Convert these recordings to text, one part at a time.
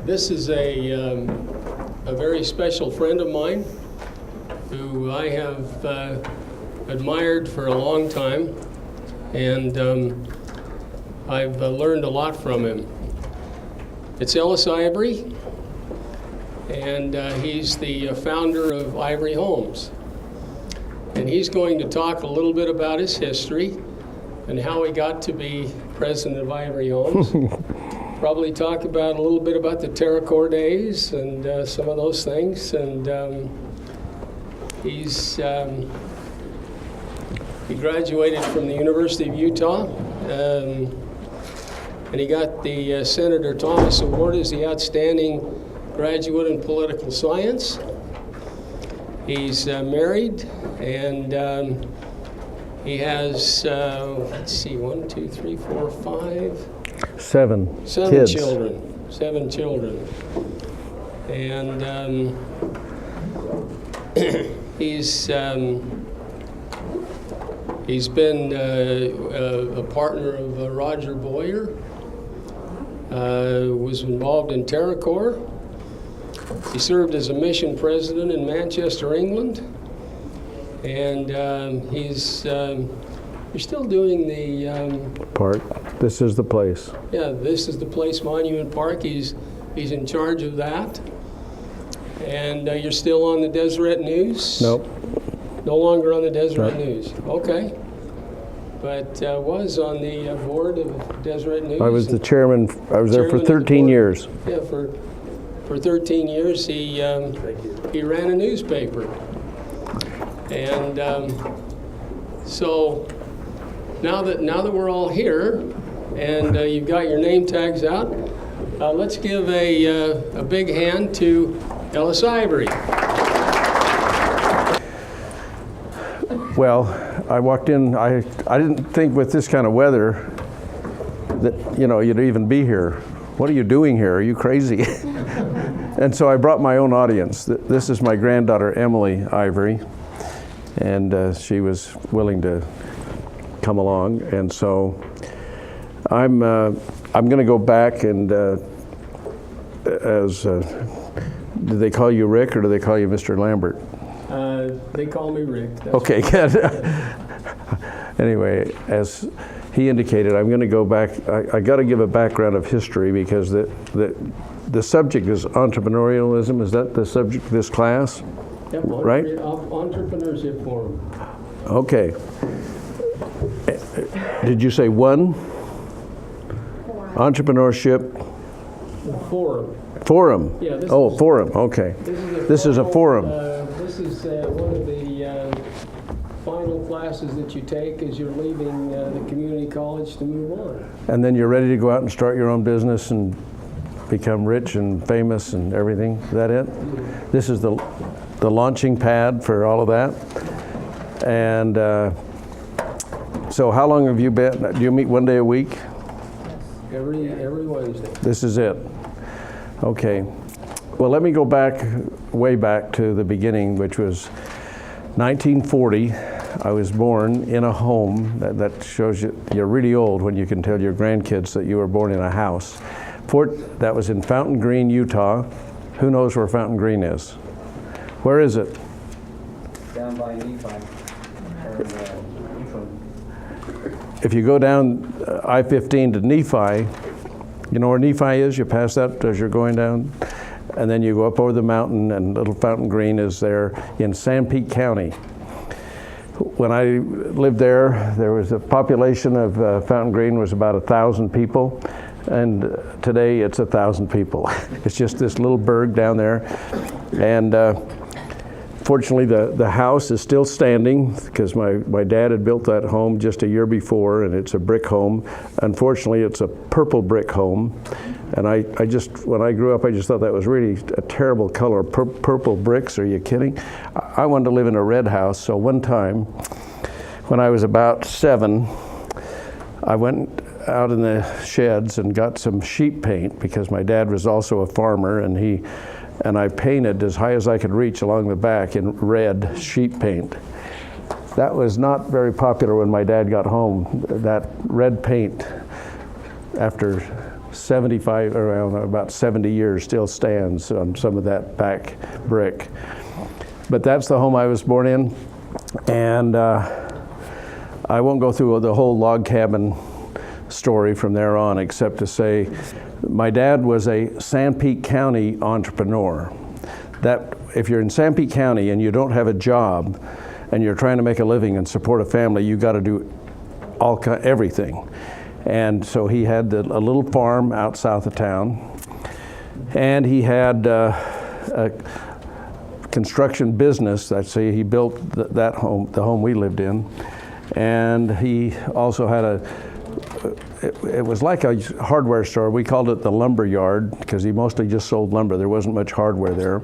This is a very special friend of mine who I have admired for a long time, and I've learned a lot from him. It's Ellis Ivory, and he's the founder of Ivory Homes. And he's going to talk a little bit about his history and how he got to be president of Ivory Homes. Probably talk about a little bit about the TerraCore days and some of those things. And he graduated from the University of Utah, and he got the Senator Thomas Award as the outstanding graduate in political science. He's married, and he has, let's see, 1, 2, 3, 4, 5. Seven kids. Seven children. And he's been a partner of Roger Boyer, was involved in TerraCore. He served as a mission president in Manchester, England. And you're still doing the park. This is the place. Yeah, this is the place, Monument Park. He's in charge of that. And you're still on the Deseret News? Nope. No longer on the Deseret News. Okay. But was on the board of Deseret News. I was the chairman. I was there for 13 years. Yeah, for 13 years he ran a newspaper. And so now that we're all here and you've got your name tags out, let's give a big hand to Ellis Ivory. Well, I walked in. I didn't think with this kind of weather that you'd even be here. What are you doing here? Are you crazy? And so I brought my own audience. This is my granddaughter Emily Ivory, and she was willing to come along. And so I'm going to go back and do they call you Rick or do they call you Mr. Lambert? They call me Rick. Okay, good. Anyway, as he indicated, I'm going to go back. I got to give a background of history because the subject is entrepreneurialism. Is that the subject of this class? Yep, right? Entrepreneurship Forum. Okay. Did you say one? Entrepreneurship Forum. Forum. Yeah. Forum. Okay. This is a forum. This is one of the final classes that you take as you're leaving the community college to move on. And then you're ready to go out and start your own business and become rich and famous and everything. Is that it? Mm-hmm. This is the launching pad for all of that. And so how long have you been? Do you meet one day a week? Every Wednesday. This is it. Okay. Well, let me go way back to the beginning, which was 1940. I was born in a home. That shows you're really old when you can tell your grandkids that you were born in a house. That was in Fountain Green, Utah. Who knows where Fountain Green is? Where is it? Down by Nephi. If you go down I-15 to Nephi, you know where Nephi is? You pass that as you're going down. And then you go up over the mountain, and Little Fountain Green is there in Sanpete County. When I lived there was a population of Fountain Green was about 1,000 people. And today it's 1,000 people. It's just this little burg down there. And fortunately the house is still standing because my dad had built that home just a year before, and it's a brick home. Unfortunately, it's a purple brick home. And I just, when I grew up, I just thought that was really a terrible color. Purple bricks, are you kidding? I wanted to live in a red house. So one time, when I was about 7, I went out in the sheds and got some sheep paint because my dad was also a farmer, and I painted as high as I could reach along the back in red sheep paint. That was not very popular when my dad got home. That red paint, after 75, or I don't know, about 70 years still stands on some of that back brick. But that's the home I was born in, and I won't go through the whole log cabin story from there on, except to say my dad was a Sanpete County entrepreneur. That if you're in Sanpete County and you don't have a job and you're trying to make a living and support a family, you got to do everything. And so he had a little farm out south of town, and he had a construction business. I'd say he built that home, the home we lived in, and he also had it was like a hardware store. We called it the lumber yard because he mostly just sold lumber. There wasn't much hardware there.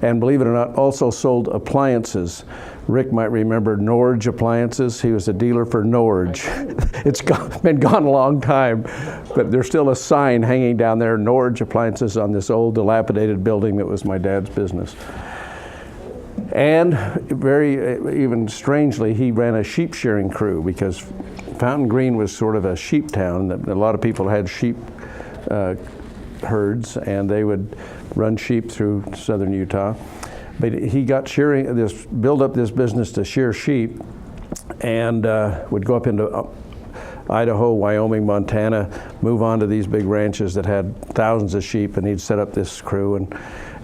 And believe it or not, also sold appliances. Rick might remember Norge Appliances. He was a dealer for Norge. It's been gone a long time, but there's still a sign hanging down there, Norge Appliances, on this old dilapidated building that was my dad's business. And even strangely, he ran a sheep shearing crew because Fountain Green was sort of a sheep town. A lot of people had sheep herds, and they would run sheep through southern Utah. But he got build up this business to shear sheep, and would go up into Idaho, Wyoming, Montana, move on to these big ranches that had thousands of sheep, and he'd set up this crew. And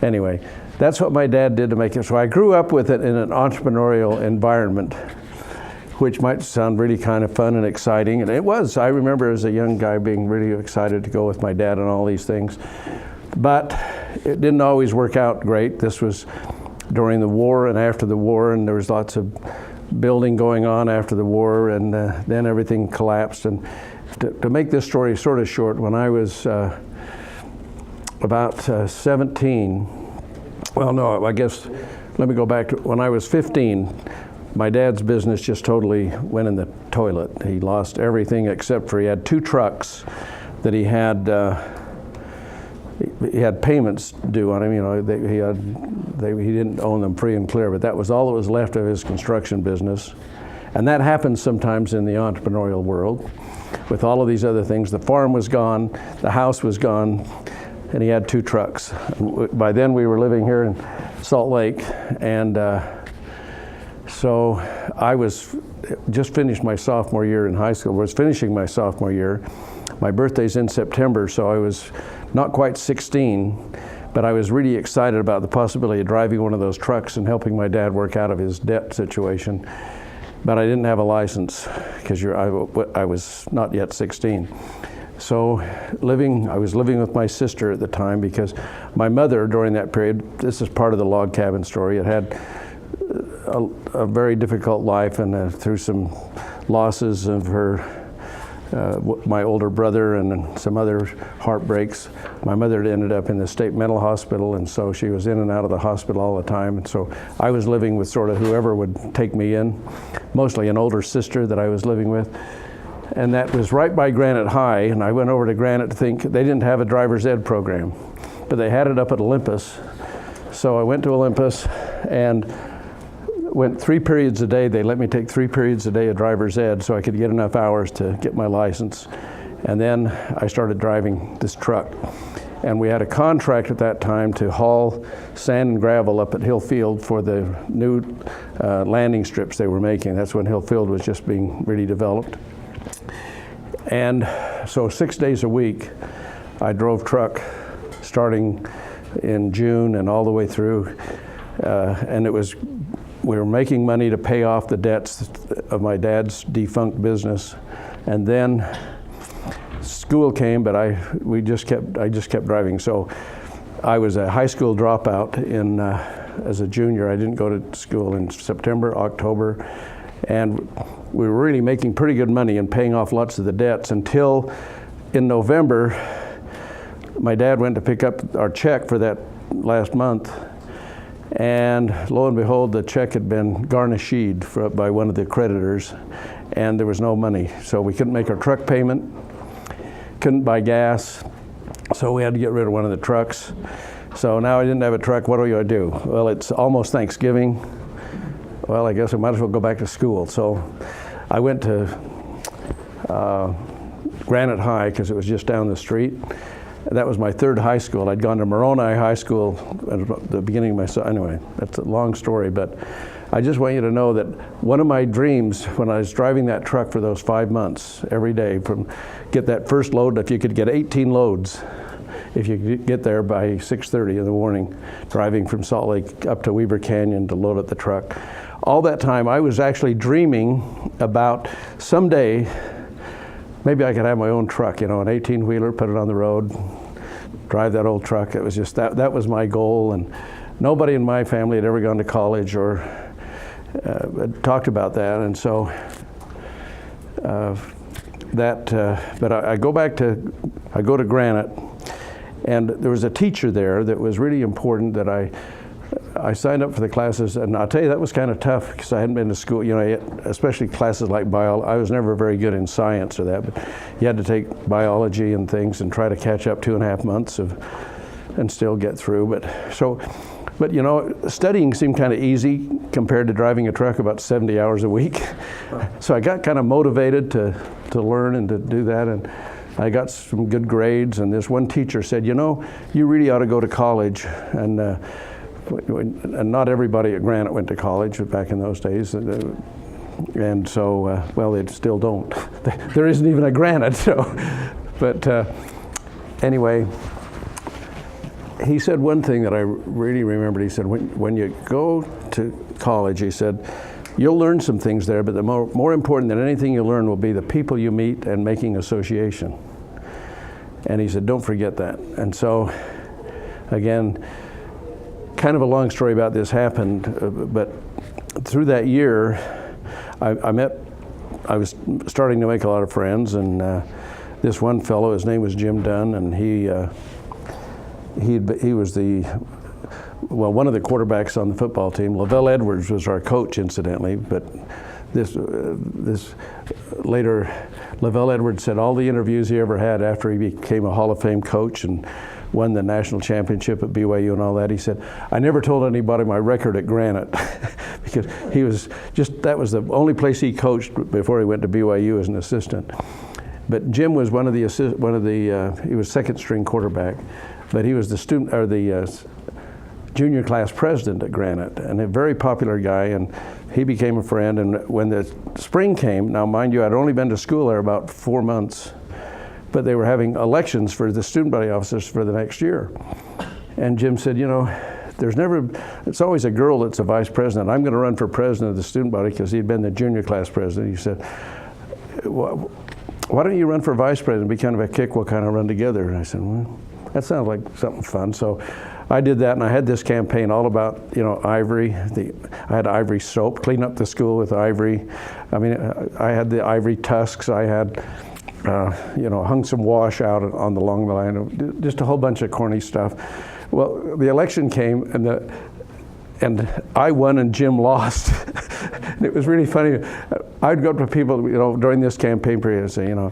anyway, that's what my dad did to make it. So I grew up with it in an entrepreneurial environment, which might sound really kind of fun and exciting, and it was. I remember as a young guy being really excited to go with my dad on all these things. But it didn't always work out great. This was during the war and after the war, and there was lots of building going on after the war, and then everything collapsed. And to make this story sort of short, when I was about 17, well, no, I guess, let me go back to when I was 15, my dad's business just totally went in the toilet. He lost everything except for he had 2 trucks that he had payments due on him. You know, he didn't own them free and clear, but that was all that was left of his construction business. And that happens sometimes in the entrepreneurial world with all of these other things. The farm was gone, the house was gone, and he had 2 trucks. By then we were living here in Salt Lake, and so I was just finished my sophomore year in high school. I was finishing my sophomore year. My birthday's in September, so I was not quite 16, but I was really excited about the possibility of driving one of those trucks and helping my dad work out of his debt situation. But I didn't have a license because I was not yet 16. So I was living with my sister at the time because my mother during that period, this is part of the log cabin story, it had a very difficult life, and through some losses of my older brother and some other heartbreaks, my mother ended up in the state mental hospital, and so she was in and out of the hospital all the time. And so I was living with sort of whoever would take me in, mostly an older sister that I was living with. And that was right by Granite High, and I went over to Granite to think they didn't have a driver's ed program, but they had it up at Olympus. So I went to Olympus and went 3 periods a day. They let me take 3 periods a day of driver's ed so I could get enough hours to get my license. And then I started driving this truck. And we had a contract at that time to haul sand and gravel up at Hill Field for the new landing strips they were making. That's when Hill Field was just being really developed. And so 6 days a week, I drove truck starting in June and all the way through. And we were making money to pay off the debts of my dad's defunct business. And then school came, but I just kept driving. So I was a high school dropout as a junior. I didn't go to school in September, October, and we were really making pretty good money and paying off lots of the debts until in November, my dad went to pick up our check for that last month, and lo and behold, the check had been garnished by one of the creditors, and there was no money. So we couldn't make our truck payment, couldn't buy gas, so we had to get rid of one of the trucks. So now I didn't have a truck. What do I do? Well, it's almost Thanksgiving. Well, I guess I might as well go back to school. So I went to Granite High because it was just down the street. That was my third high school. I'd gone to Moroni High School at the beginning of my, anyway, that's a long story, but I just want you to know that one of my dreams when I was driving that truck for those 5 months every day, from get that first load, if you could get 18 loads, if you could get there by 6:30 in the morning, driving from Salt Lake up to Weber Canyon to load up the truck. All that time I was actually dreaming about someday maybe I could have my own truck, you know, an 18-wheeler, put it on the road, drive that old truck. It was just that was my goal, and nobody in my family had ever gone to college or had talked about that, and so but I go to Granite, and there was a teacher there that was really important that I signed up for the classes, and I'll tell you that was kind of tough because I hadn't been to school, you know, especially classes like biology. I was never very good in science or that, but you had to take biology and things and try to catch up 2.5 months and still get through. But you know, studying seemed kind of easy compared to driving a truck about 70 hours a week. So I got kind of motivated to learn and to do that, and I got some good grades. And this one teacher said, you know, you really ought to go to college. And not everybody at Granite went to college back in those days. And so, well, they still don't. There isn't even a Granite. So, but anyway, he said one thing that I really remembered. He said, when you go to college, he said, you'll learn some things there, but the more important than anything you learn will be the people you meet and making association. And he said, don't forget that. And so, again, kind of a long story about this happened, but through that year, I was starting to make a lot of friends, and this one fellow, his name was Jim Dunn, and he was one of the quarterbacks on the football team. Lavelle Edwards was our coach, incidentally, but this later, Lavelle Edwards said all the interviews he ever had after he became a Hall of Fame coach and won the national championship at BYU and all that, he said, I never told anybody my record at Granite because he was that was the only place he coached before he went to BYU as an assistant. But Jim was he was second string quarterback, but he was the junior class president at Granite, and a very popular guy, and he became a friend. And when the spring came, now mind you, I'd only been to school there about 4 months, but they were having elections for the student body officers for the next year. And Jim said, you know, it's always a girl that's a vice president. I'm going to run for president of the student body because he'd been the junior class president. He said, why don't you run for vice president? It'd be kind of a kick, we'll kind of run together. And I said, well, that sounds like something fun. So I did that, and I had this campaign all about, you know, Ivory. I had Ivory soap, clean up the school with Ivory. I mean, I had the Ivory tusks. I had, you know, hung some wash out along the line, just a whole bunch of corny stuff. Well, the election came, and I won and Jim lost. And it was really funny. I'd go up to people, you know, during this campaign period and say, you know,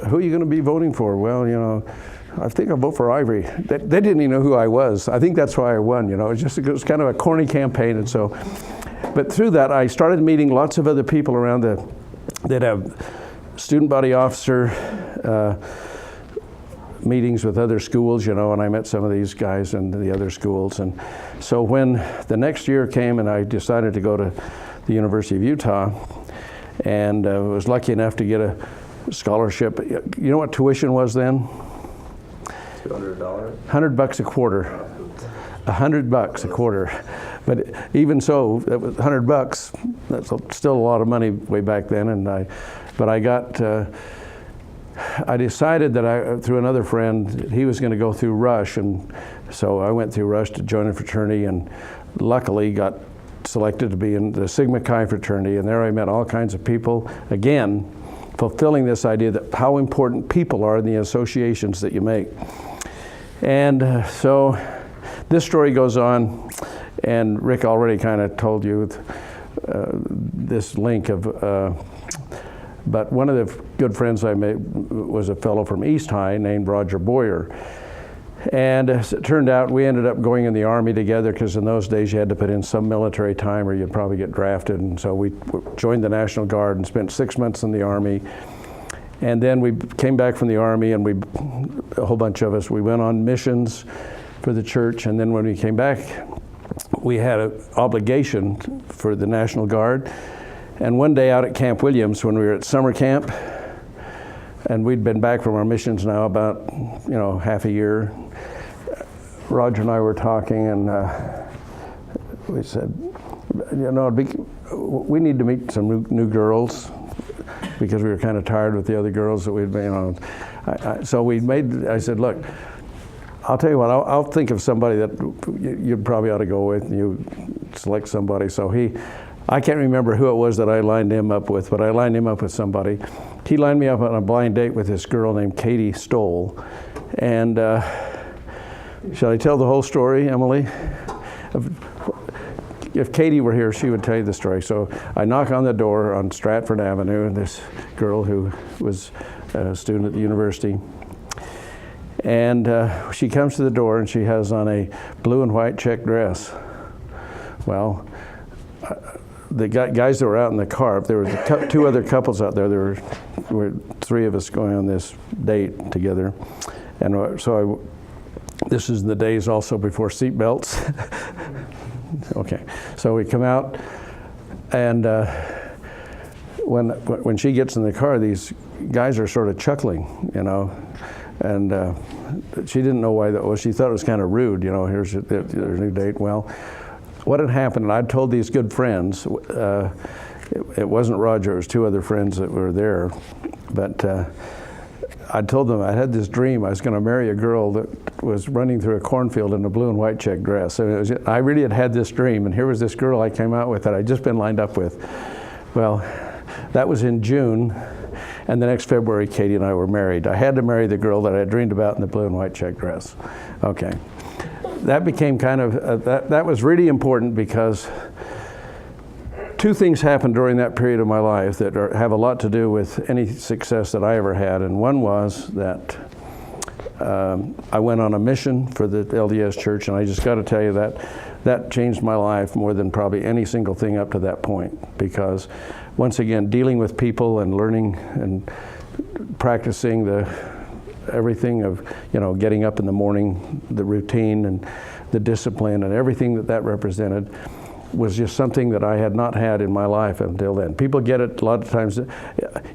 who are you going to be voting for? Well, you know, I think I'll vote for Ivory. They didn't even know who I was. I think that's why I won, you know. It was kind of a corny campaign, and so, but through that, I started meeting lots of other people around that have student body officer meetings with other schools, you know, and I met some of these guys in the other schools. And so when the next year came and I decided to go to the University of Utah, and was lucky enough to get a scholarship. You know what tuition was then? $200? $100 a quarter. $100 a quarter. But even so, that was $100. That's still a lot of money way back then. And I decided that through another friend, he was going to go through Rush, and so I went through Rush to join a fraternity, and luckily got selected to be in the Sigma Chi fraternity, and there I met all kinds of people, again, fulfilling this idea that how important people are in the associations that you make. And so this story goes on, and Rick already kind of told you this link of but one of the good friends I made was a fellow from East High named Roger Boyer. And as it turned out, we ended up going in the Army together, because in those days you had to put in some military time or you'd probably get drafted. And so we joined the National Guard and spent 6 months in the Army. And then we came back from the Army, and a whole bunch of us, we went on missions for the church. And then when we came back, we had an obligation for the National Guard. And one day out at Camp Williams, when we were at summer camp, and we'd been back from our missions now about, half a year, Roger and I were talking, and we said, we need to meet some new girls, because we were kind of tired with the other girls that we'd been, so I said, look, I'll tell you what, I'll think of somebody that you probably ought to go with, and you select somebody. So I can't remember who it was that I lined him up with, but I lined him up with somebody. He lined me up on a blind date with this girl named Katie Stoll. And shall I tell the whole story, Emily? If Katie were here, she would tell you the story. So I knock on the door on Stratford Avenue, and this girl who was a student at the university. And she comes to the door, and she has on a blue and white check dress. Well, the guys that were out in the car, there were two other couples out there. There were three of us going on this date together. And so this is in the days also before seat belts. Okay, so we come out, and when she gets in the car, these guys are sort of chuckling, and she didn't know why that was. She thought it was kind of rude, here's their new date. Well, what had happened, and I'd told these good friends, it wasn't Roger, it was two other friends that were there, but I told them I had this dream. I was going to marry a girl that was running through a cornfield in a blue and white check dress. So I really had this dream, and here was this girl I came out with that I'd just been lined up with. Well, that was in June, and the next February, Katie and I were married. I had to marry the girl that I had dreamed about in the blue and white check dress. Okay. That became kind of, that was really important, because two things happened during that period of my life that have a lot to do with any success that I ever had. And one was that I went on a mission for the LDS Church, and I just got to tell you that changed my life more than probably any single thing up to that point, because once again, dealing with people and learning and practicing everything of, getting up in the morning, the routine and the discipline and everything that represented was just something that I had not had in my life until then. People get it a lot of times.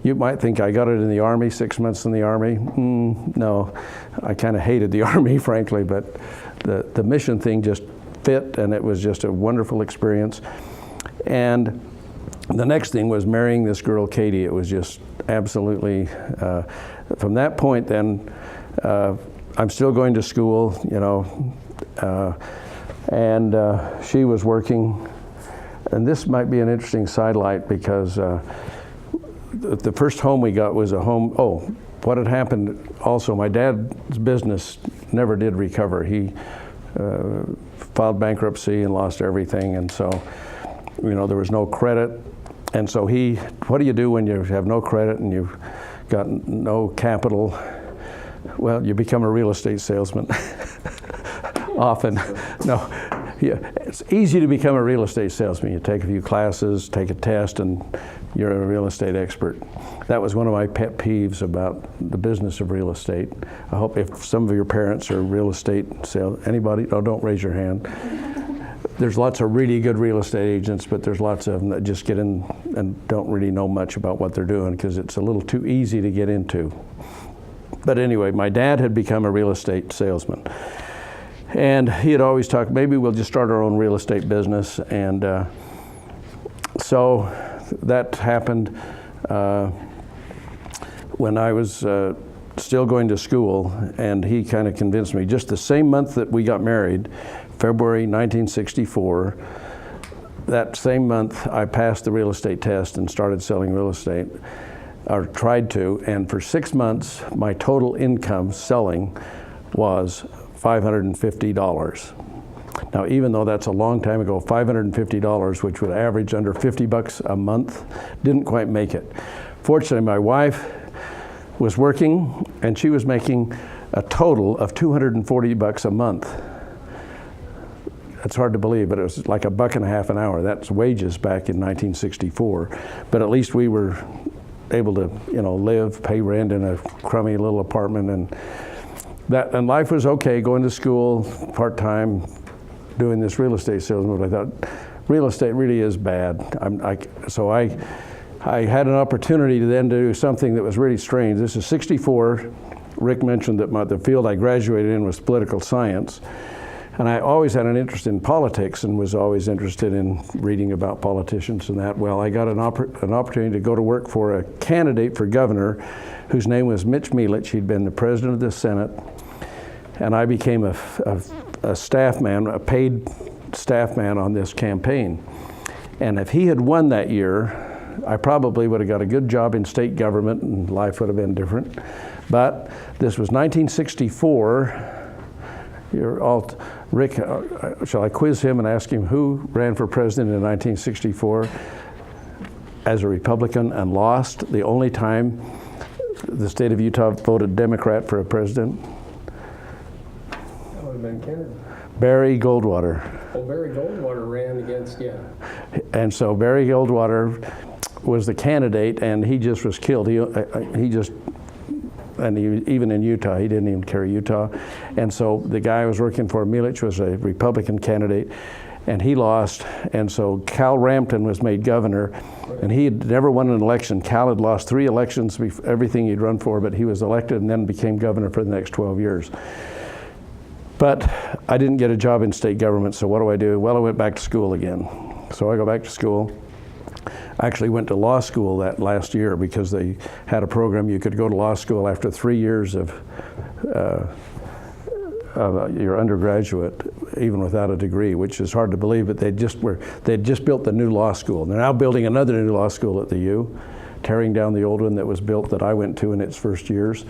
You might think I got it in the Army, 6 months in the Army. No, I kind of hated the Army, frankly, but the mission thing just fit, and it was just a wonderful experience. And the next thing was marrying this girl, Katie. It was just absolutely, from that point then, I'm still going to school, and she was working. And this might be an interesting sidelight, because the first home we got was a home, what had happened also, my dad's business never did recover. He filed bankruptcy and lost everything, and so, there was no credit. And so what do you do when you have no credit and you've got no capital? Well, you become a real estate salesman. Often. No. Yeah. It's easy to become a real estate salesman. You take a few classes, take a test, and you're a real estate expert. That was one of my pet peeves about the business of real estate. I hope if some of your parents are real estate sales, anybody? Oh, don't raise your hand. There's lots of really good real estate agents, but there's lots of them that just get in and don't really know much about what they're doing, because it's a little too easy to get into. But anyway, my dad had become a real estate salesman. And he had always talked, maybe we'll just start our own real estate business. And so that happened when I was still going to school, and he kind of convinced me. Just the same month that we got married, February 1964, that same month I passed the real estate test and started selling real estate, or tried to, and for 6 months my total income selling was $550. Now, even though that's a long time ago, $550, which would average under $50 a month, didn't quite make it. Fortunately, my wife was working, and she was making a total of $240 a month. That's hard to believe, but it was like $1.50 an hour. That's wages back in 1964. But at least we were able to, live, pay rent in a crummy little apartment, and life was okay, going to school part-time, doing this real estate salesman. But I thought, real estate really is bad. So I had an opportunity to then do something that was really strange. This is 64. Rick mentioned that the field I graduated in was political science. And I always had an interest in politics and was always interested in reading about politicians and that. Well, I got an opportunity to go to work for a candidate for governor whose name was Mitch Melich. He'd been the president of the Senate. And I became a staff man, a paid staff man on this campaign. And if he had won that year, I probably would have got a good job in state government and life would have been different. But this was 1964. Rick, shall I quiz him and ask him who ran for president in 1964 as a Republican and lost the only time the state of Utah voted Democrat for a president? That would have been Kennedy. Barry Goldwater. Well, Barry Goldwater ran against, And so Barry Goldwater was the candidate, and he just was killed. Even in Utah, he didn't even carry Utah. And so the guy I was working for, Melich, was a Republican candidate, and he lost. And so Cal Rampton was made governor, and he had never won an election. Cal had lost 3 elections, everything he'd run for, but he was elected and then became governor for the next 12 years. But I didn't get a job in state government, so what do? Well, I went back to school again. So I go back to school. I actually went to law school that last year because they had a program you could go to law school after 3 years of your undergraduate, even without a degree, which is hard to believe, but they'd just built the new law school. They're now building another new law school at the U, tearing down the old one that was built that I went to in its first years.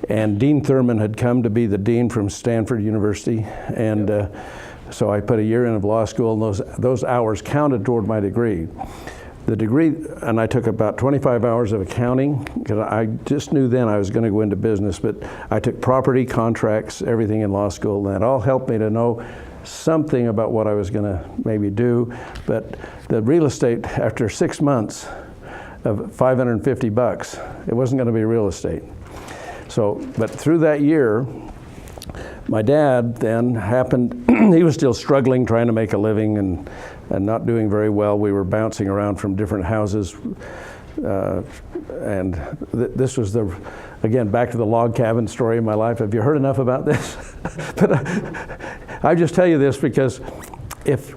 And Dean Thurman had come to be the dean from Stanford University, and so I put a year in of law school, and those hours counted toward my degree. The degree, and I took about 25 hours of accounting, because I just knew then I was going to go into business, but I took property, contracts, everything in law school, and that all helped me to know something about what I was going to maybe do. But the real estate, after 6 months of $550, it wasn't going to be real estate. So, but through that year, my dad then happened, he was still struggling, trying to make a living and not doing very well. We were bouncing around from different houses. And this was again, back to the log cabin story of my life. Have you heard enough about this? But I just tell you this because if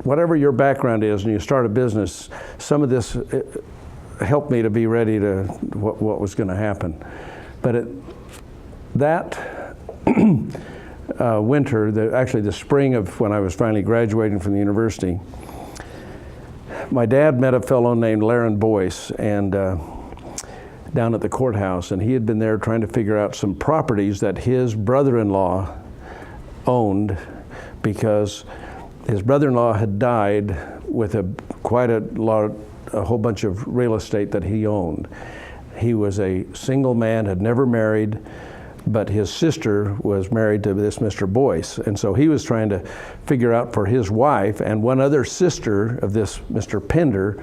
whatever your background is and you start a business, some of this helped me to be ready to what was going to happen. But that winter, actually the spring of when I was finally graduating from the university, my dad met a fellow named Laren Boyce and down at the courthouse, and he had been there trying to figure out some properties that his brother-in-law owned, because his brother-in-law had died with a whole bunch of real estate that he owned. He was a single man, had never married, but his sister was married to this Mr. Boyce. And so he was trying to figure out for his wife and one other sister of this Mr. Pender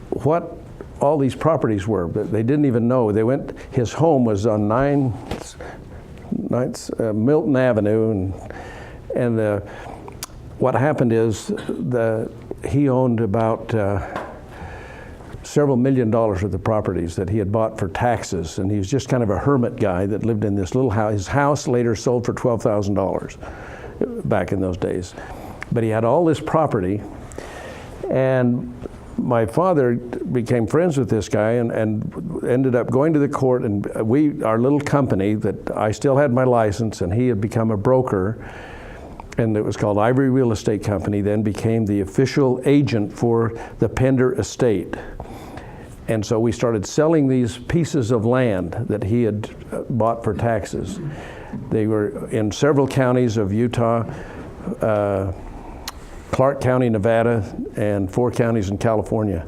what all these properties were, but they didn't even know. His home was on 9th Milton Avenue, and what happened is he owned about several $1 million worth of properties that he had bought for taxes, and he was just kind of a hermit guy that lived in this little house. His house later sold for $12,000 back in those days. But he had all this property, and my father became friends with this guy and ended up going to the court, and our little company that I still had my license, and he had become a broker, and it was called Ivory Real Estate Company, then became the official agent for the Pender estate. And so we started selling these pieces of land that he had bought for taxes. They were in several counties of Utah, Clark County, Nevada, and 4 counties in California.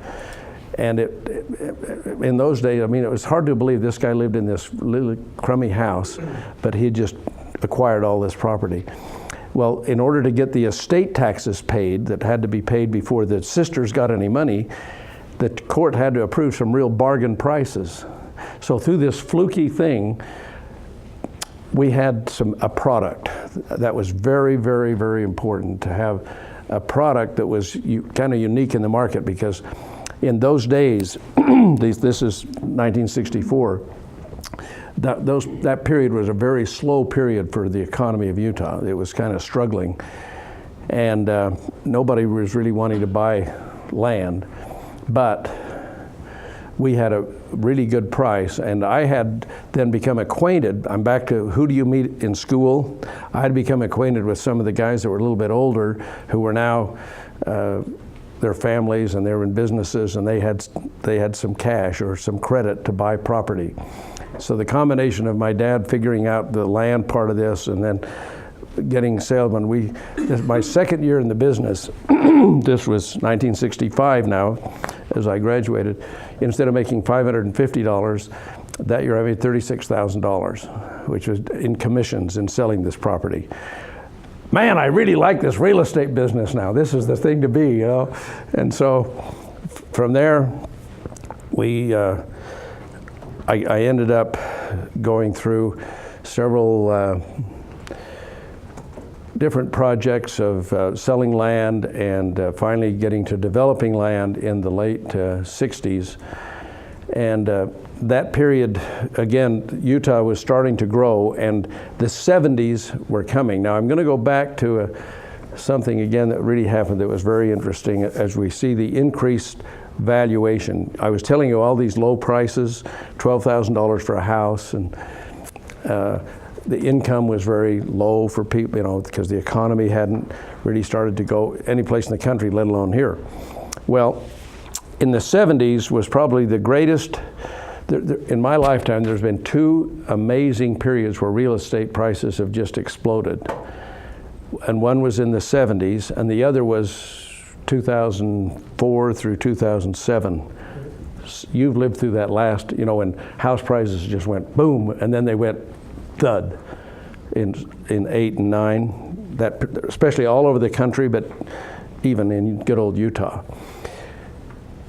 And in those days, I mean, it was hard to believe this guy lived in this little crummy house, but he had just acquired all this property. Well, in order to get the estate taxes paid that had to be paid before the sisters got any money, the court had to approve some real bargain prices. So through this fluky thing, we had a product that was very, very, very important to have a product that was kind of unique in the market, because in those days, this is 1964, that period was a very slow period for the economy of Utah. It was kind of struggling, and nobody was really wanting to buy land, but we had a really good price, and I had then become acquainted. I'm back to who do you meet in school? I had become acquainted with some of the guys that were a little bit older, who were now their families, and they were in businesses, and they had some cash or some credit to buy property. So the combination of my dad figuring out the land part of this, and then getting salesmen, my second year in the business, this was 1965 now, as I graduated, instead of making $550, that year I made $36,000, which was in commissions in selling this property. Man, I really like this real estate business now. This is the thing to be, you know? And so from there, I ended up going through several different projects of selling land, and finally getting to developing land in the late 60s. And that period, again, Utah was starting to grow, and the 70s were coming. Now I'm going to go back to something again that really happened that was very interesting as we see the increased valuation. I was telling you all these low prices, $12,000 for a house, and the income was very low for people, you know, because the economy hadn't really started to go any place in the country, let alone here. Well, in the 70s was probably the greatest. In my lifetime, there's been two amazing periods where real estate prices have just exploded. And one was in the 70s, and the other was 2004 through 2007. You've lived through that last, you know, when house prices just went boom, and then they went thud in 8 and 9, that especially all over the country, but even in good old Utah.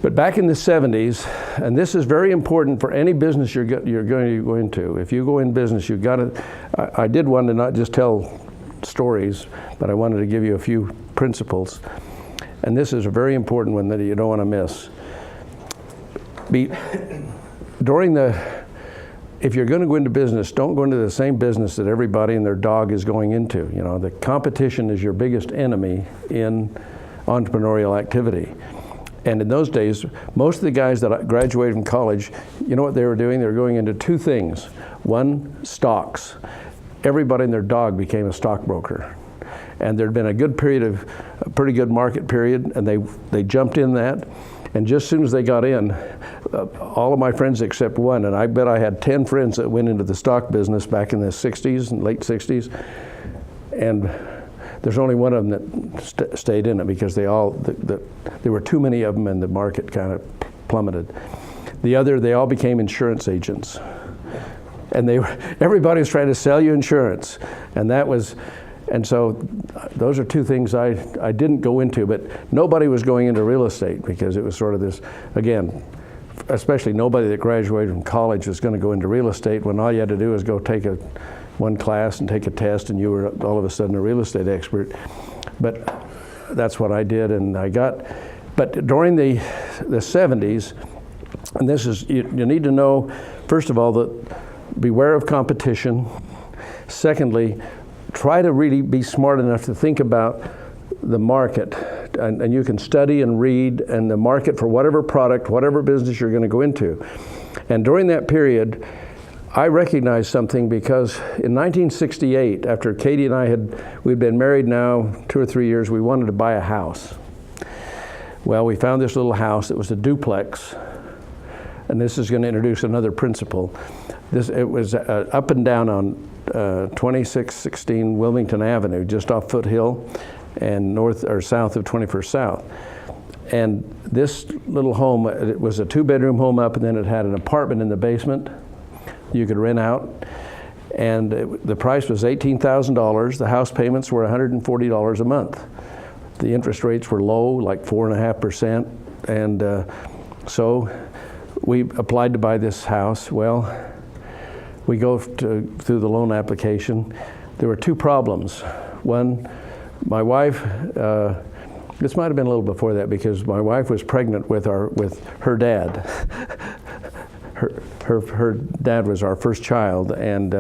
But back in the 70s, and this is very important for any business you're going to go into. If you go in business, you've got to, I did want to not just tell stories, but I wanted to give you a few principles. And this is a very important one that you don't want to miss. If you're going to go into business, don't go into the same business that everybody and their dog is going into. You know, the competition is your biggest enemy in entrepreneurial activity. And in those days, most of the guys that graduated from college, you know what they were doing? They were going into two things. One, stocks. Everybody and their dog became a stockbroker. And there'd been a pretty good market period, and they jumped in that. And just as soon as they got in, all of my friends except one, and I bet I had 10 friends that went into the stock business back in the 60s and late 60s, and there's only one of them that stayed in it, because there were too many of them and the market kind of plummeted. They all became insurance agents. And everybody was trying to sell you insurance. And so those are two things I didn't go into, but nobody was going into real estate, because it was sort of this, again, especially nobody that graduated from college was going to go into real estate when all you had to do was go take one class and take a test, and you were all of a sudden a real estate expert. But that's what I did, and but during the 70s, and this is, you need to know, first of all, that beware of competition. Secondly, try to really be smart enough to think about the market, and you can study and read, and the market for whatever product, whatever business you're going to go into. And during that period, I recognized something, because in 1968, after Katie and I we'd been married now 2 or 3 years, we wanted to buy a house. Well, we found this little house that was a duplex, and this is going to introduce another principle. It was up and down on 2616 Wilmington Avenue, just off Foothill, and north or south of 21st South. And this little home, it was a 2-bedroom home up, and then it had an apartment in the basement you could rent out. And the price was $18,000. The house payments were $140 a month. The interest rates were low, like 4.5%. And So we applied to buy this house. Well, we go through the loan application. There were two problems. One, my wife, this might have been a little before that because my wife was pregnant with her dad. Her dad was our first child, and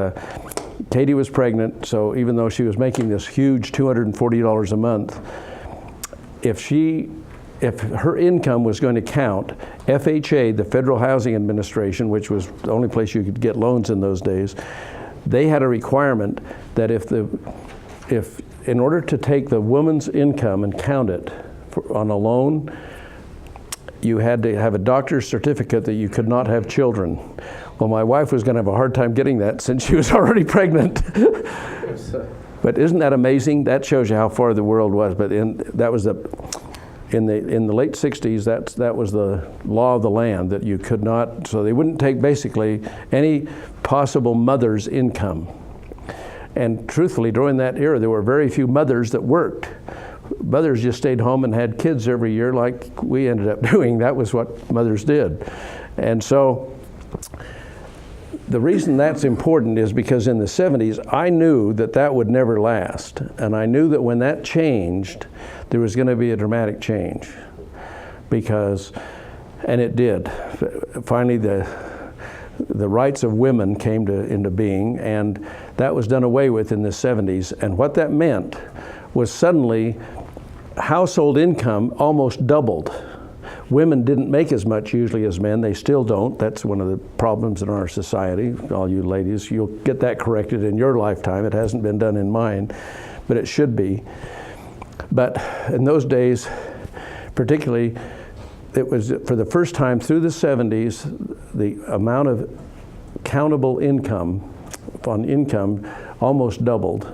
Katie was pregnant, so even though she was making this huge $240 a month, if her income was going to count, FHA, the Federal Housing Administration, which was the only place you could get loans in those days, they had a requirement that if in order to take the woman's income and count it on a loan, you had to have a doctor's certificate that you could not have children. Well, my wife was going to have a hard time getting that since she was already pregnant. But isn't that amazing? That shows you how far the world was. But in the late 60s, that was the law of the land, that you could not, so they wouldn't take basically any possible mother's income. And truthfully, during that era, there were very few mothers that worked. Mothers just stayed home and had kids every year like we ended up doing. That was what mothers did. And so the reason that's important is because in the 70s, I knew that would never last. And I knew that when that changed, there was going to be a dramatic change. And it did. Finally, the rights of women came into being, and that was done away with in the 70s. And what that meant was suddenly household income almost doubled. Women didn't make as much usually as men. They still don't. That's one of the problems in our society. All you ladies, you'll get that corrected in your lifetime. It hasn't been done in mine, but it should be. But in those days, particularly, it was for the first time through the 70s, the amount of countable income almost doubled,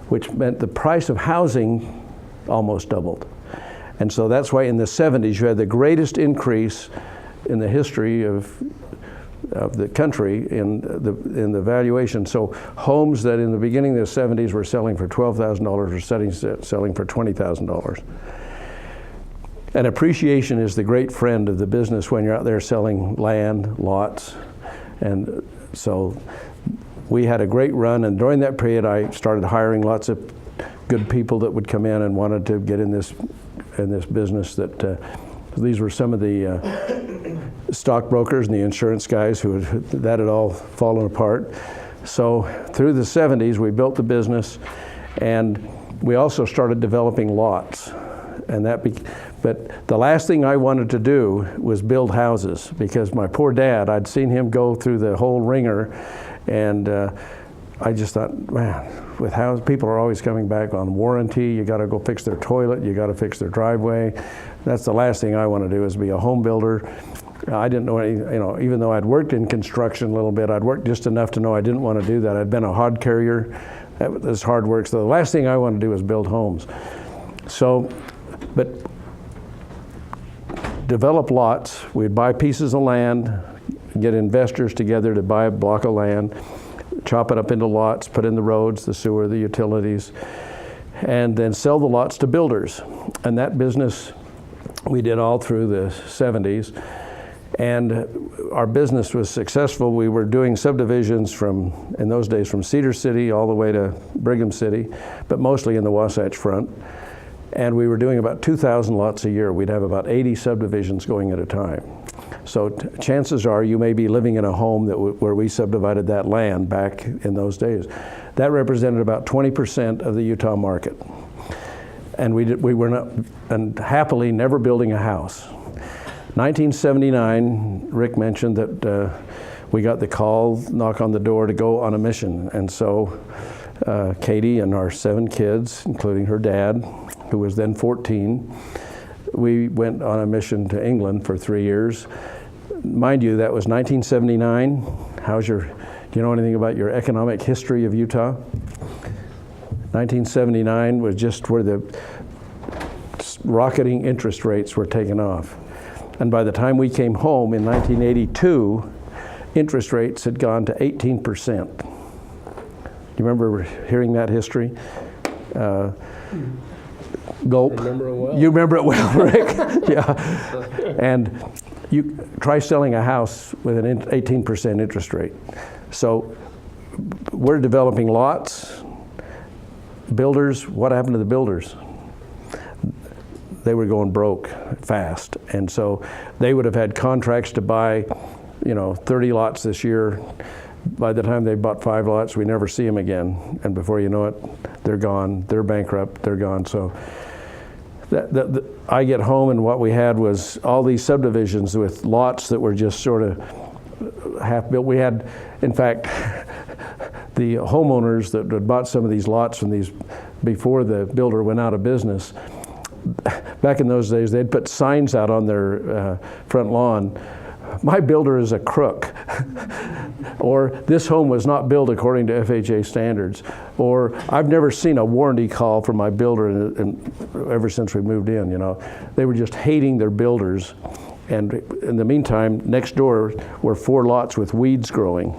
which meant the price of housing almost doubled. And so that's why in the 70s you had the greatest increase in the history of the country in the valuation. So homes that in the beginning of the 70s were selling for $12,000 are selling for $20,000. And appreciation is the great friend of the business when you're out there selling land, lots. And so we had a great run, and during that period I started hiring lots of good people that would come in and wanted to get in this business. These were some of the stockbrokers and the insurance guys that had all fallen apart. So through the 70s we built the business, and we also started developing lots. But the last thing I wanted to do was build houses, because my poor dad, I'd seen him go through the whole ringer, and I just thought, man, with houses, people are always coming back on warranty. You got to go fix their toilet. You got to fix their driveway. That's the last thing I want to do, is be a home builder. I didn't know any, even though I'd worked in construction a little bit, I'd worked just enough to know I didn't want to do that. I'd been a hod carrier. That was hard work. So the last thing I wanted to do was build homes. So, but develop lots. We'd buy pieces of land, get investors together to buy a block of land, chop it up into lots, put in the roads, the sewer, the utilities, and then sell the lots to builders. And that business we did all through the 70s. And our business was successful. We were doing subdivisions in those days, from Cedar City all the way to Brigham City, but mostly in the Wasatch Front. And we were doing about 2,000 lots a year. We'd have about 80 subdivisions going at a time. So chances are you may be living in a home where we subdivided that land back in those days. That represented about 20% of the Utah market. And we were not, and happily never building a house. 1979, Rick mentioned that we got the call, knock on the door, to go on a mission. And so Katie and our 7 kids, including her dad, who was then 14, we went on a mission to England for 3 years. Mind you, that was 1979. Do you know anything about your economic history of Utah? 1979 was just where the rocketing interest rates were taking off. And by the time we came home in 1982, interest rates had gone to 18%. Do you remember hearing that history? Gulp. Remember it well. You remember it well, Rick? Yeah. And you try selling a house with an 18% interest rate. So we're developing lots. Builders, what happened to the builders? They were going broke fast. And so they would have had contracts to buy, 30 lots this year. By the time they bought 5 lots, we never see them again. And before you know it, they're gone. They're bankrupt. They're gone. So I get home, and what we had was all these subdivisions with lots that were just sort of half built. We had, in fact, the homeowners that had bought some of these lots from these before the builder went out of business. Back in those days, they'd put signs out on their front lawn. My builder is a crook, or this home was not built according to FHA standards, or I've never seen a warranty call from my builder ever since we moved in. They were just hating their builders, and in the meantime, next door were 4 lots with weeds growing.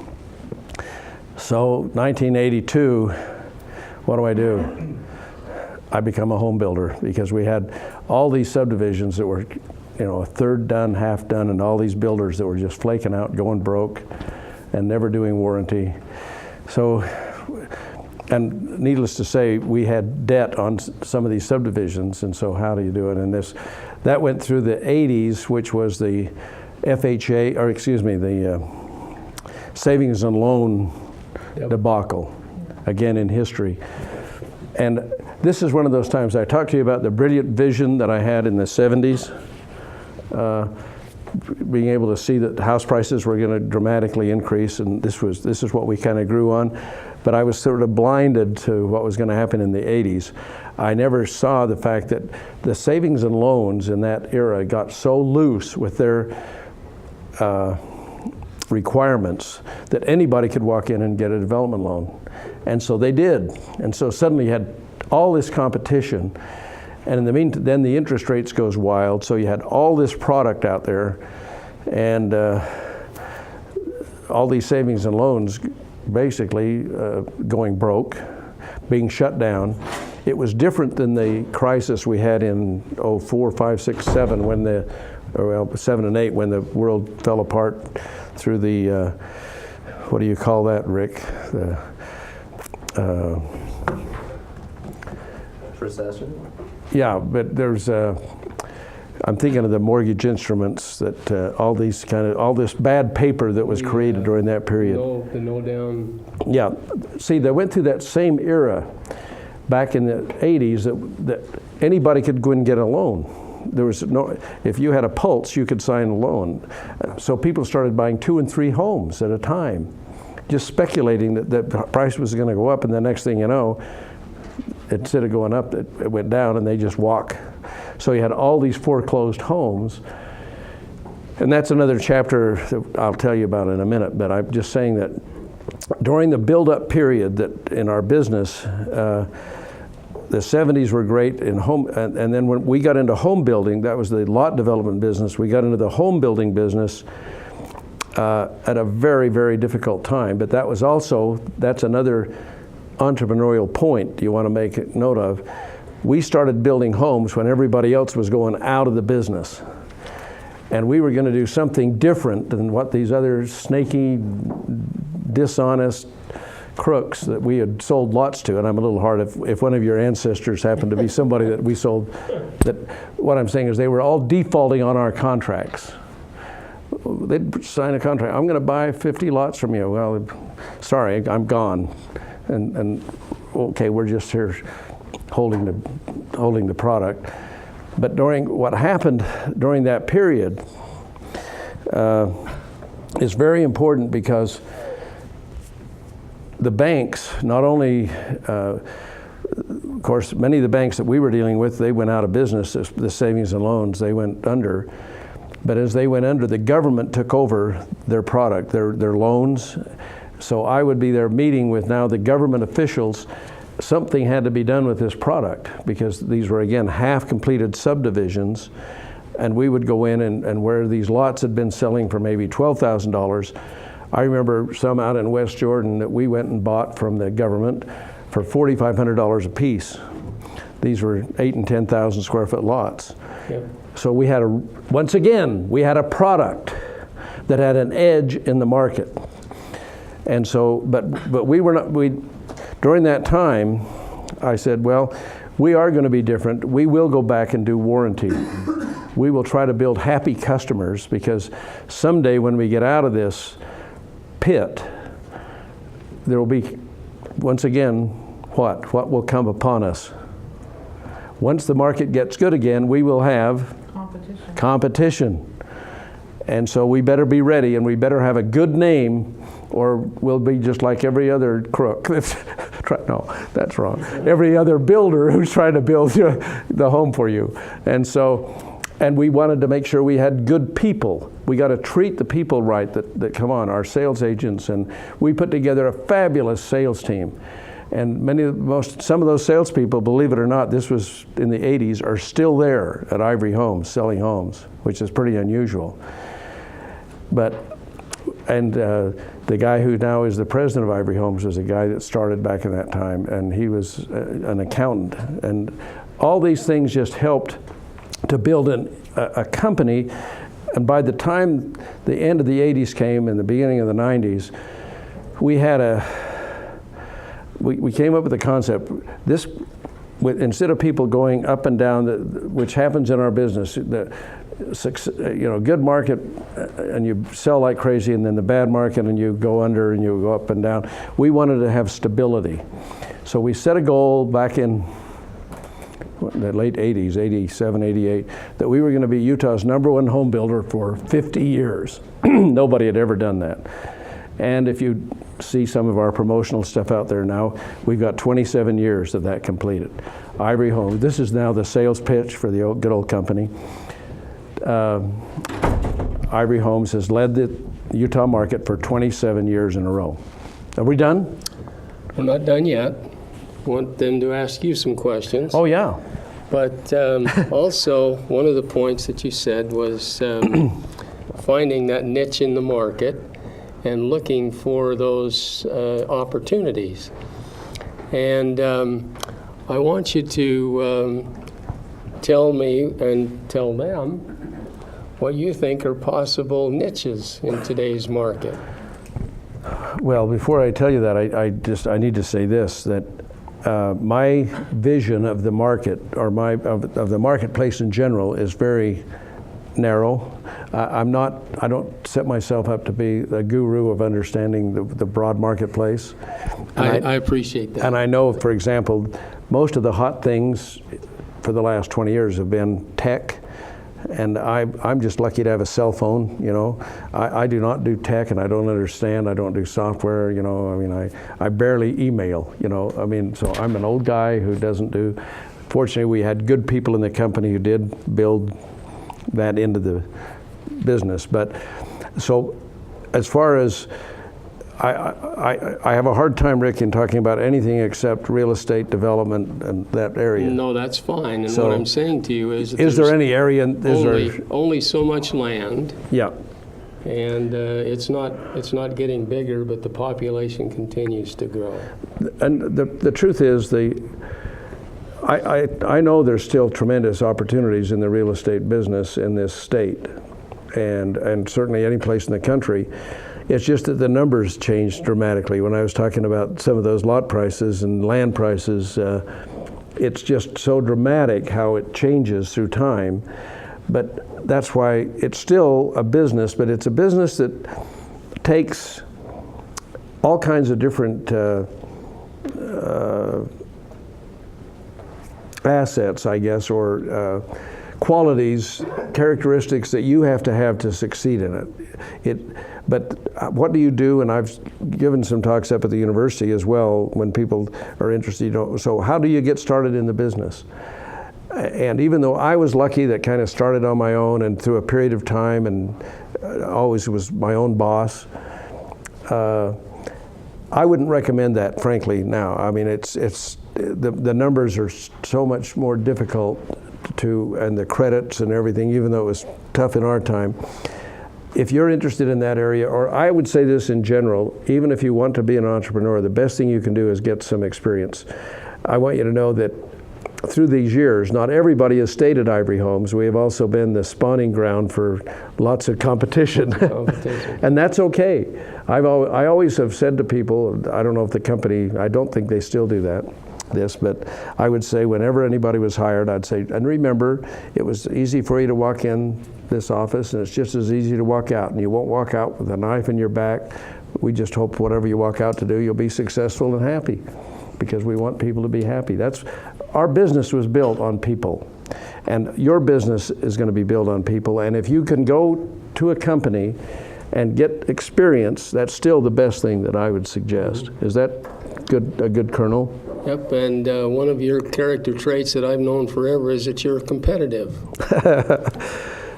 So 1982, what do? I become a home builder because we had all these subdivisions that were a third done, half done, and all these builders that were just flaking out, going broke, and never doing warranty. So, and needless to say, we had debt on some of these subdivisions, and so how do you do it? And that went through the 80s, which was the FHA, or excuse me, the savings and loan debacle, again in history. And this is one of those times I talked to you about the brilliant vision that I had in the 70s. Being able to see that house prices were going to dramatically increase, and this is what we kind of grew on. But I was sort of blinded to what was going to happen in the 80s. I never saw the fact that the savings and loans in that era got so loose with their requirements that anybody could walk in and get a development loan. And so they did. And so suddenly you had all this competition. And in the meantime, then the interest rates goes wild. So you had all this product out there, and all these savings and loans basically going broke, being shut down. It was different than the crisis we had in 04, 5, 6, 7, when 7 and 8, when the world fell apart through the, what do you call that, Rick? Recession? Yeah, but there's, I'm thinking of the mortgage instruments that all this bad paper that was created during that period. The no down. Yeah, see, they went through that same era back in the 80s that anybody could go and get a loan. There was no, if you had a pulse, you could sign a loan. So people started buying 2 and 3 homes at a time, just speculating that the price was going to go up, and the next thing you know, instead of going up, it went down, and they just walk. So you had all these foreclosed homes, and that's another chapter that I'll tell you about in a minute, but I'm just saying that during the build-up period that in our business, the 70s were great in home, and then when we got into home building, that was the lot development business, we got into the home building business at a very, very difficult time, but that was also, that's another entrepreneurial point you want to make a note of. We started building homes when everybody else was going out of the business. And we were going to do something different than what these other snaky, dishonest crooks that we had sold lots to. And I'm a little hard if one of your ancestors happened to be somebody that we sold, that what I'm saying is they were all defaulting on our contracts. They'd sign a contract. I'm going to buy 50 lots from you. Well, sorry, I'm gone. And okay, we're just here holding the product. But what happened during that period is very important, because the banks, not only, of course, many of the banks that we were dealing with, they went out of business, the savings and loans, they went under. But as they went under, the government took over their product, their loans. So I would be there meeting with now the government officials. Something had to be done with this product, because these were, again, half-completed subdivisions, and we would go in and where these lots had been selling for maybe $12,000, I remember some out in West Jordan that we went and bought from the government for $4,500 a piece. These were 8 and 10,000 square foot lots. Yeah. So we had once again, we had a product that had an edge in the market. And so, but we were not, during that time, I said, well, we are going to be different. We will go back and do warranty. We will try to build happy customers, because someday when we get out of this pit, there will be, once again, what will come upon us? Once the market gets good again, we will have competition. And so we better be ready, and we better have a good name, or we'll be just like every other crook. No, that's wrong. Every other builder who's trying to build the home for you. And so, and we wanted to make sure we had good people. We got to treat the people right that come on, our sales agents, and we put together a fabulous sales team. And some of those salespeople, believe it or not, this was in the 80s, are still there at Ivory Homes selling homes, which is pretty unusual. And the guy who now is the president of Ivory Homes was a guy that started back in that time, and he was an accountant. And all these things just helped to build a company. And by the time the end of the 80s came and the beginning of the 90s, we had we came up with a concept. Instead of people going up and down, which happens in our business, good market and you sell like crazy, and then the bad market and you go under and you go up and down. We wanted to have stability. So we set a goal back in the late 80s, 87, 88, that we were going to be Utah's #1 home builder for 50 years. Nobody had ever done that. And if you see some of our promotional stuff out there now, we've got 27 years of that completed. Ivory Homes, this is now the sales pitch for the good old company. Ivory Homes has led the Utah market for 27 years in a row. Are we done? We're not done yet. Want them to ask you some questions. Oh, yeah. But also, one of the points that you said was finding that niche in the market and looking for those opportunities. And I want you to tell me and tell them what you think are possible niches in today's market. Well, before I tell you that, I need to say this, that my vision of the market, or of the marketplace in general, is very narrow. I don't set myself up to be a guru of understanding the broad marketplace. I appreciate that. And I know, for example, most of the hot things for the last 20 years have been tech. And I'm just lucky to have a cell phone, you know. I do not do tech, and I don't understand. I don't do software, you know. I mean, I barely email, you know. I mean, so I'm an old guy who doesn't do. Fortunately, we had good people in the company who did build that into the business. But so as far as I have a hard time, Rick, in talking about anything except real estate development and that area. No, that's fine. And So, what I'm saying to you is there any area? Only so much land, Yeah. and it's not getting bigger, but the population continues to grow. And the truth is, I know there's still tremendous opportunities in the real estate business in this state, and certainly any place in the country. It's just that the numbers changed dramatically. When I was talking about some of those lot prices and land prices, it's just so dramatic how it changes through time. But that's why it's still a business, but it's a business that takes all kinds of different assets, I guess, or qualities, characteristics that you have to succeed in it. But what do you do? And I've given some talks up at the university as well when people are interested. So how do you get started in the business? And even though I was lucky that kind of started on my own and through a period of time and always was my own boss, I wouldn't recommend that, frankly, now. I mean, the numbers are so much more difficult and the credits and everything, even though it was tough in our time. If you're interested in that area, or I would say this in general, even if you want to be an entrepreneur, the best thing you can do is get some experience. I want you to know that through these years, not everybody has stayed at Ivory Homes. We have also been the spawning ground for lots of competition. And that's okay. I always have said to people, I don't know if the company, I don't think they still do this, but I would say whenever anybody was hired, I'd say, and remember, it was easy for you to walk in this office, and it's just as easy to walk out, and you won't walk out with a knife in your back. We just hope whatever you walk out to do, you'll be successful and happy, because we want people to be happy. Our business was built on people, and your business is going to be built on people. And if you can go to a company and get experience, that's still the best thing that I would suggest. Is that a good kernel? Yep, and one of your character traits that I've known forever is that you're competitive.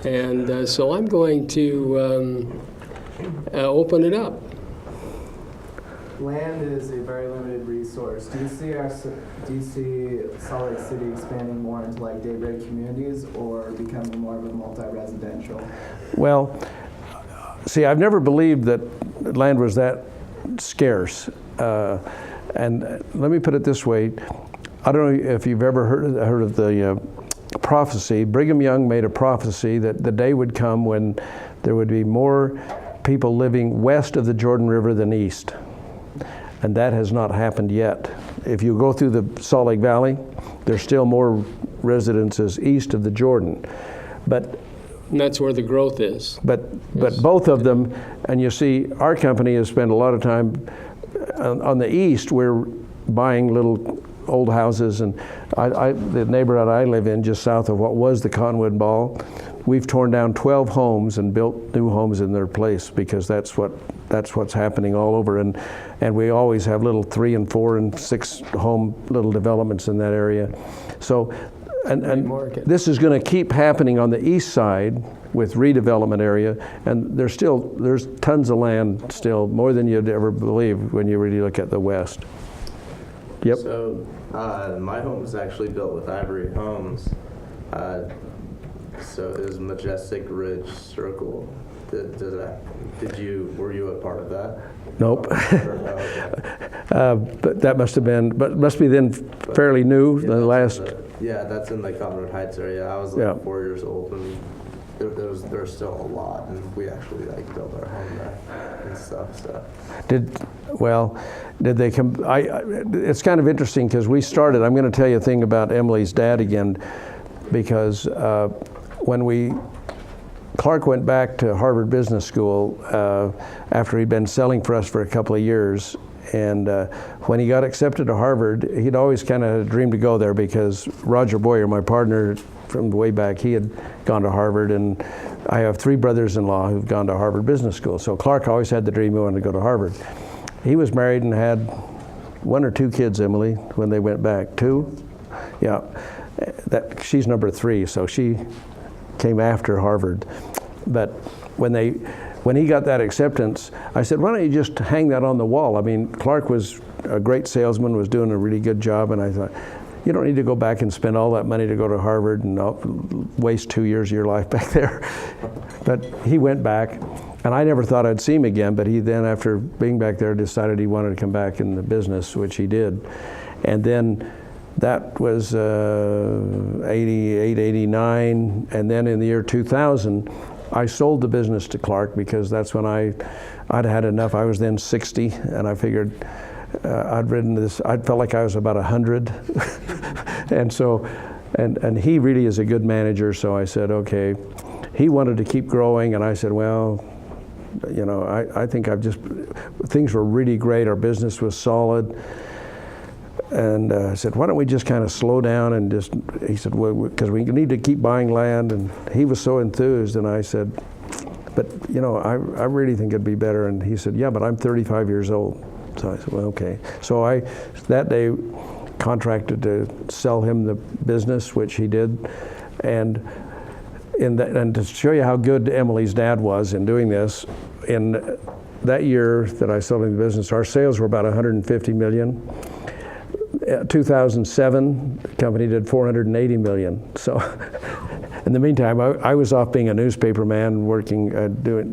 And so I'm going to open it up. Land is a very limited resource. Do you see Salt Lake City expanding more into like daybreak communities or becoming more of a multi-residential? Well, see, I've never believed that land was that scarce. And let me put it this way. I don't know if you've ever heard of the prophecy. Brigham Young made a prophecy that the day would come when there would be more people living west of the Jordan River than east. And that has not happened yet. If you go through the Salt Lake Valley, there's still more residences east of the Jordan. But and that's where the growth is. But both of them, and you see, our company has spent a lot of time on the east. We're buying little old houses, and the neighborhood I live in, just south of what was the Conwood Ball, we've torn down 12 homes and built new homes in their place, because that's what's happening all over. And we always have little 3 and 4 and 6 home little developments in that area. So, and this is going to keep happening on the east side with redevelopment area, and there's tons of land still, more than you'd ever believe when you really look at the west. Yep. So my home was actually built with Ivory Homes. So it was Majestic Ridge Circle. Were you a part of that? Nope. But that must be then fairly new, the last. Yeah, that's in the Granite Heights area. I was 4 years old, and there's still a lot, and we actually built our home there and stuff. So. Did they come? It's kind of interesting because we started. I'm going to tell you a thing about Emily's dad again, because when Clark went back to Harvard Business School after he'd been selling for us for a couple of years, and when he got accepted to Harvard, he'd always kind of dreamed to go there because Roger Boyer, my partner from way back, he had gone to Harvard, and I have 3 brothers-in-law who've gone to Harvard Business School. So Clark always had the dream he wanted to go to Harvard. He was married and had 1 or 2 kids, Emily, when they went back. 2? Yeah. She's number 3, so she came after Harvard. But when he got that acceptance, I said, why don't you just hang that on the wall? I mean, Clark was a great salesman, was doing a really good job, and I thought, you don't need to go back and spend all that money to go to Harvard and waste 2 years of your life back there. But he went back, and I never thought I'd see him again, but he then, after being back there, decided he wanted to come back in the business, which he did. And then that was 88, 89, and then in the year 2000, I sold the business to Clark because that's when I'd had enough. I was then 60, and I figured I'd ridden this. I felt like I was about 100, and so, and he really is a good manager. So I said, okay. He wanted to keep growing, and I said, well, you know, I think things were really great. Our business was solid. And I said, why don't we just kind of slow down and he said, well, because we need to keep buying land. And he was so enthused, and I said, but you know, I really think it'd be better. And he said, yeah, but I'm 35 years old. So I said, well, okay. So I, that day, contracted to sell him the business, which he did. And to show you how good Emily's dad was in doing this, in that year that I sold him the business, our sales were about 150 million. 2007, the company did 480 million. So in the meantime, I was off being a newspaper man, working,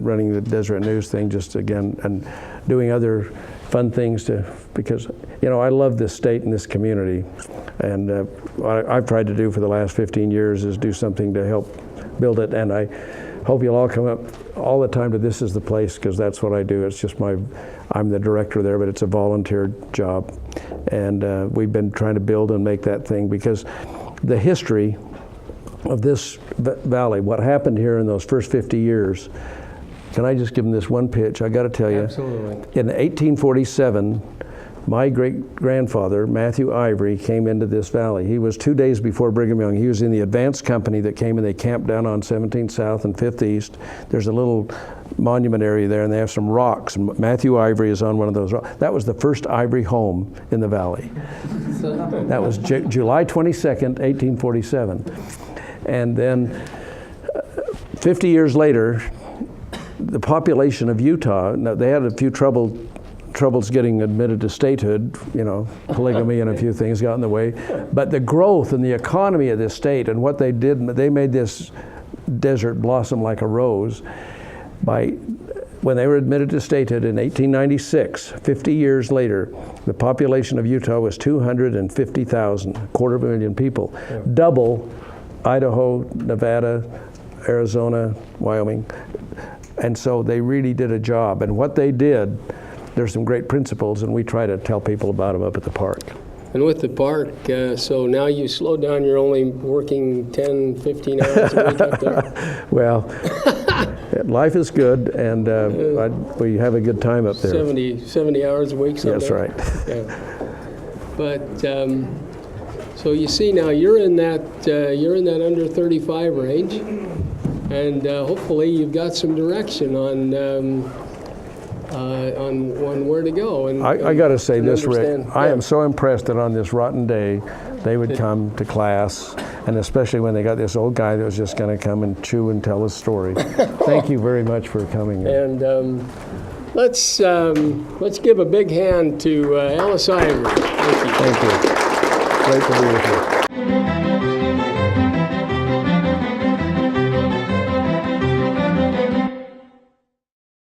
running the Deseret News thing, just again, and doing other fun things because, you know, I love this state and this community. And what I've tried to do for the last 15 years is do something to help build it. And I hope you'll all come up all the time to This Is the Place, because that's what I do. It's just I'm the director there, but it's a volunteer job. And we've been trying to build and make that thing, because the history of this valley, what happened here in those first 50 years, can I just give them this one pitch? I got to tell you. Absolutely. In 1847, my great-grandfather, Matthew Ivory, came into this valley. He was 2 days before Brigham Young. He was in the advance company that came, and they camped down on 17th South and 5th East. There's a little monument area there, and they have some rocks, and Matthew Ivory is on one of those rocks. That was the first Ivory home in the valley. That was July 22nd, 1847. And then 50 years later, the population of Utah, now they had a few troubles getting admitted to statehood, you know, polygamy and a few things got in the way. But the growth and the economy of this state and what they did, they made this desert blossom like a rose. When they were admitted to statehood in 1896, 50 years later, the population of Utah was 250,000, 250,000 people, double Idaho, Nevada, Arizona, Wyoming. And so they really did a job. And what they did, there's some great principles, and we try to tell people about them up at the park. And with the park, so now you slow down, you're only working 10, 15 hours a week up there? Well, life is good, and we have a good time up there. 70 hours a week someday? That's right. Yeah. But, so you see now, you're in that under 35 range, and hopefully you've got some direction on where to go. And I got to say this, Rick. I Yeah. am so impressed that on this rotten day, they would come to class, and especially when they got this old guy that was just going to come and chew and tell his story. Thank you very much for coming. And let's give a big hand to Ellis Ivory. Thank you. Thank you. Great to be with you.